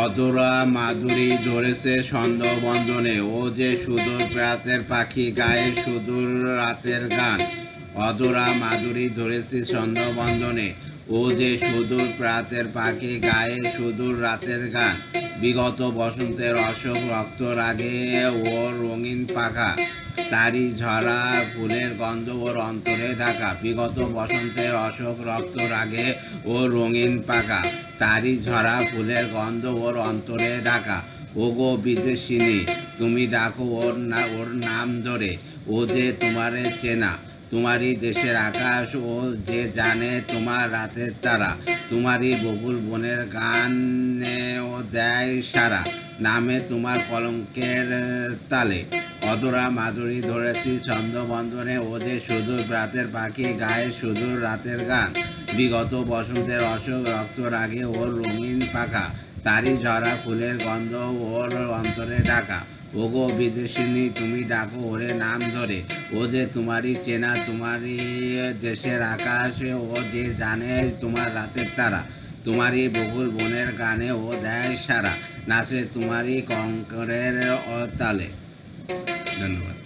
অধরা মাধুরী ধরেছে ছন্দবন্দনে, ও যে সুদূর প্রাতের পাখি গায়ে সুদূর রাতের গান। অধরা মাধুরী ধরেছে ছন্দবন্দনে, ও যে সুদূর প্রাতের পাখি গায়ে সুদূর রাতের গান। বিগত বসন্তের অশোক রক্ত রাগে ওর রঙিন পাখা, তারি ঝরা ফুলের গন্ধ ওর অন্তরে ঢাকা। বিগত বসন্তের অশোক রক্ত রাগে ওর রঙিন পাখা, তারি ঝরা ফুলের গন্ধ ওর অন্তরে ঢাকা। ওগো বিদেশিনী, তুমি ডাকো ওর নাম ধরে, ও যে তোমারে চেনা। তোমারই দেশের আকাশ ও যে জানে তোমার রাতের তারা, তোমারই বকুল বনের গানে ও দেয় সারা, নামে তোমার কলঙ্কের তালে। অধরা মাধুরী ধরেছি ছন্দবন্দনে, ও যে সুদূর রাতের পাখি গায়ে সুদূর রাতের গান। বিগত বসন্তের অশোক রক্ত রাগে ওর রঙিন পাখা, তারি ঝরা ফুলের গন্ধ ওর অন্তরে ঢাকা। ওগো বিদেশিনী, তুমি ডাকো ওরে নাম ধরে, ও যে তোমারই চেনা। তোমারই দেশের আকাশে ও যে জানে তোমার রাতের তারা, তোমারই বকুল বনের গানে ও দেয় সারা, নাচে তোমারই কঙ্করের তালে। ধন্যবাদ।